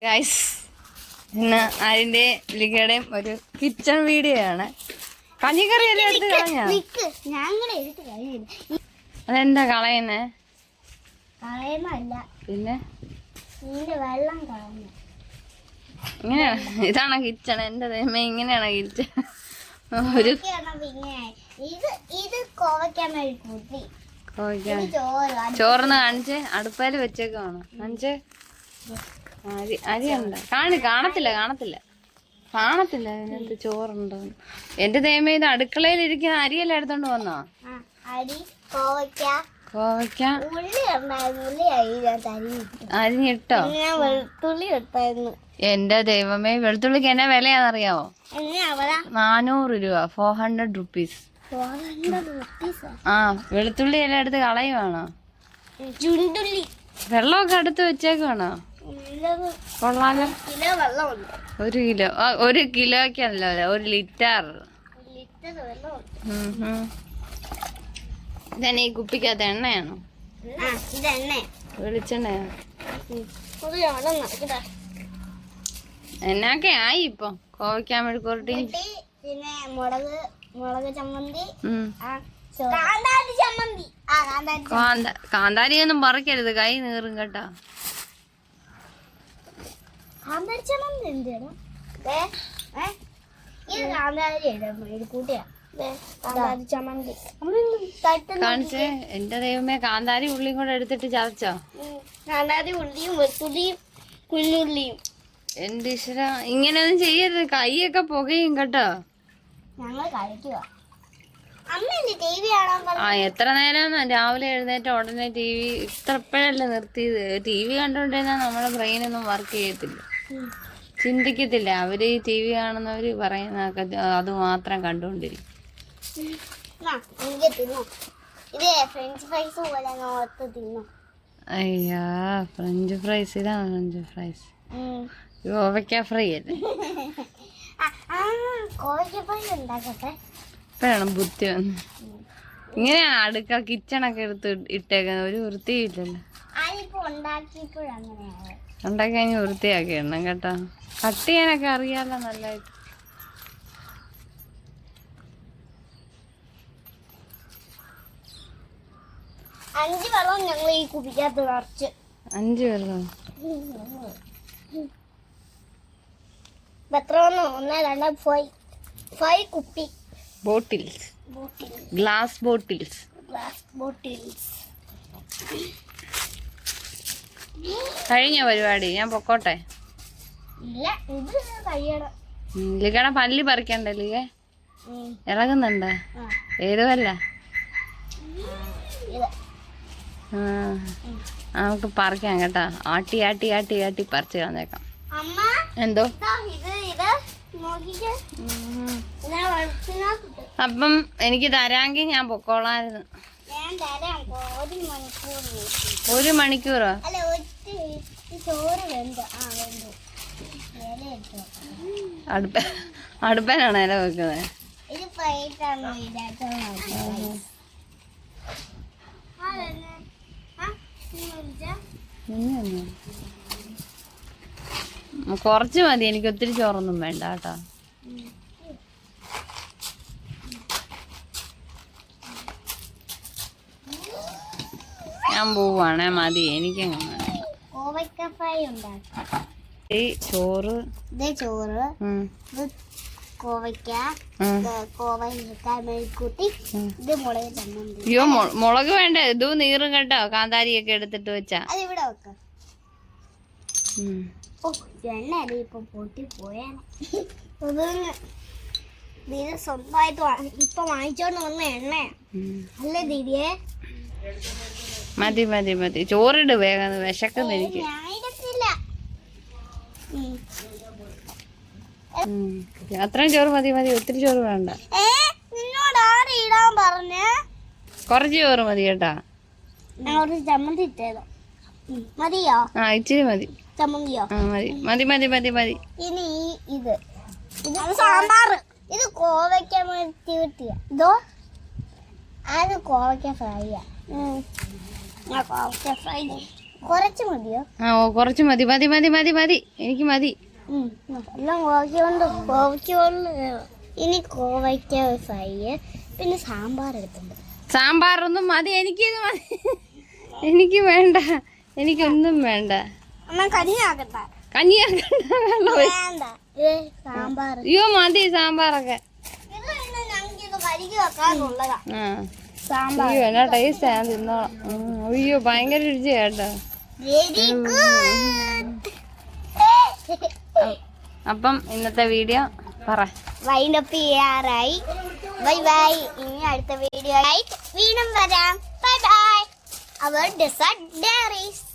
Guys, ഇന്ന് അതിന്റെ ലിഗയുടെയും ഒരു കിച്ചൺ വീഡിയോ ആണ്. കഞ്ഞിക്കറി എല്ലാം എടുത്ത് കളഞ്ഞ അതെന്താ കളയുന്നേ? പിന്നെ ഇങ്ങനെയാണ്, ഇതാണോ കിച്ചൺ? എന്റെ ദൈവമേ, ഇങ്ങനെയാണോ കിച്ചൺ? ഒരു ചോറിന് കാണിച്ച് അടുപ്പേല് വെച്ചേക്കാണോ? കാണിച്ച് അരിയുണ്ട്. കാണത്തില്ല അതിനകത്ത് ചോറുണ്ടോ? എന്റെ ദൈവമേ, ഇത് അടുക്കളയിൽ ഇരിക്കുന്ന അരിയെല്ലാം എടുത്തോണ്ട് വന്നോ? കോവയ്ക്ക അരിഞ്ഞിട്ടോ? എന്റെ ദൈവമേ, വെളുത്തുള്ളിക്ക് എന്നാ വിലയാണെന്നറിയാവോ? 400 രൂപ, 400 റുപ്പീസ്. ആ, വെളുത്തുള്ളി എല്ലാം എടുത്ത് കളയുവാണോ? വെള്ളമൊക്കെ അടുത്ത് വെച്ചേക്കുവാണോ? കൊള്ളാലോ. 1 കിലോ, 1 കിലോക്കല്ല, 1 ലിറ്റർ. ഇതന്നെ ഈ കുപ്പിക്കകത്ത് എണ്ണയാണോ? വെളിച്ചെണ്ണയാണോ? എന്നൊക്കെ ആയി ഇപ്പൊ കോവയ്ക്കാൻ മെഴുക്കുവരട്ടി, പിന്നെ മുളക് ചമ്മന്തി, കാന്താരി ഒന്നും പറിക്കരുത്, കൈ നീറും കേട്ടാ. കാണിച്ചേ. എന്റെ ദൈവമേ, കാന്താരി ഉള്ളിയും കൂടെ എടുത്തിട്ട് ചതച്ചോ? കാന്താരി ഉള്ളിയും വെളുത്തുള്ളിയും കുഞ്ഞുള്ളിയും. എന്റെ ഈശ്വര, ഇങ്ങനെയൊന്നും ചെയ്യരുത്, കൈയൊക്കെ പുകയും കേട്ടോ. ആ, എത്ര നേരം രാവിലെ എഴുന്നേറ്റ ഉടനെ TV ഇത്രപ്പോഴല്ലേ നിർത്തിയത്? TV കണ്ടോണ്ടിരുന്നാ നമ്മുടെ ബ്രെയിനൊന്നും വർക്ക് ചെയ്യത്തില്ല, ചിന്തിക്കത്തില്ല. അവര് ഈ TV കാണുന്നവര് പറയുന്ന അത് മാത്രം കണ്ടോണ്ടിരിക്കും. അയ്യാ, ഫ്രഞ്ച് ഫ്രൈസ്. ഇതാണ് ഫ്രഞ്ച് ഫ്രൈസ്. കോവയ്ക്ക ഫ്രൈ അല്ലേ? ഇപ്പഴാണ് ബുദ്ധി വന്ന്. ഇങ്ങനെയാണ് അടുക്കള കിച്ചണൊക്കെ എടുത്ത് ഇട്ടേക്കുന്നത്. ഒരു വൃത്തിയില്ലല്ലോ. ഉണ്ടാക്കി കഴിഞ്ഞ് വൃത്തിയാക്കി ഇടണം കേട്ടോ. കട്ട് ചെയ്യാനൊക്കെ അറിയാലോ നല്ലതായിട്ട്. അഞ്ച് വെള്ളം ഞങ്ങൾ ഈ കുപ്പിക്കകത്ത് നിറച്ച്. 5 വെള്ളം എത്ര വന്നു? 1 2 5 കുപ്പി. Bottles, glass bottles. കഴിഞ്ഞ പരിപാടി, ഞാൻ പൊക്കോട്ടെ. ലിഗണ പല്ലി പറിക്കണ്ടേ? ലിഗ ഇളകുന്നുണ്ട്. ഏതുമല്ല നമുക്ക് പറിക്കാം കേട്ടാ. ആട്ടി ആട്ടി ആട്ടി ആട്ടി പറിച്ച് കളഞ്ഞേക്കാം. എന്തോ? അപ്പം എനിക്ക് തരാമെങ്കിൽ ഞാൻ പൊക്കോളായിരുന്നു. 1 മണിക്കൂറോ? അടുപ്പനാണ് ഇല വെക്കുന്നത്. കുറച്ച് മതി, എനിക്ക് ഒത്തിരി ചോറൊന്നും വേണ്ട കേട്ടോ. ഞാൻ പോവാണേ, മതി എനിക്കങ്ങനെ. ചോറ്, അയ്യോ, മുളക് വേണ്ട, ഇത് നീറും കേട്ടോ. കാന്താരിയൊക്കെ എടുത്തിട്ട് വെച്ചാ സ്വന്തമായിട്ട് ഇപ്പൊ വാങ്ങിച്ചോണ്ട് വന്ന എണ്ണ അല്ലേ ദീദിയെ? മതി മതി മതി, ചോറിട് വേഗം, വിശക്കുന്നു എനിക്ക്. അത്രയും ചോറ് മതി മതി, ഒത്തിരി ചോറ് വേണ്ട. കുറച്ച് ചോറ് മതി കേട്ടാ. ചമ്മന്തി ഇട്ടേതോ? മതിയോ? ആ, ഇച്ചിരി മതി. ചമ്മന്തിയോ? ആ, മതി മതി മതി മതി മതി. ഇനി ഇത് സാമ്പാർ. ഇത് കോവയ്ക്ക കിട്ടിയ ഇതോ? അത് കോവയ്ക്ക ഫ്രൈ. കോവയ്ക്ക ഫ്രൈ കുറച്ച് മതിയോ? ആ ഓ കുറച്ച് മതി മതി മതി മതി മതി എനിക്ക് മതി. എല്ലാം കോവയ്ക്കൊണ്ട് ഇനി കോവയ്ക്ക ഫ്രൈ പിന്നെ സാമ്പാർ എടുത്തുണ്ട്. സാമ്പാറൊന്നും മതി, എനിക്കിത് മതി. എനിക്ക് വേണ്ട, എനിക്കൊന്നും വേണ്ട. അമ്മ കഞ്ഞിയാക്കട്ടെ? കഞ്ഞിയാക്കണ്ട, വെള്ളം ഒഴി- വേണ്ട, സാമ്പാർ. അയ്യോ മതി സാമ്പാറൊക്കെ. ഞങ്ങൾക്ക് കഴുകി വെക്കാനുള്ളതാ ആ സാമ്പാർ. അയ്യോ എന്നാ ടേസ്റ്റ് ഞാൻ തിന്നോളാം. അയ്യോ ഭയങ്കര രുചിയാ കേട്ടോ. Very good. അപ്പം ഇന്നത്തെ വീഡിയോ പറ. വൈൻഡപ്പ് ചെയ്യാറായി. Bye bye. ഇനി അടുത്ത വീഡിയോ ആയി വീണ്ടും വരാം. Bye bye. Our dessert diaries.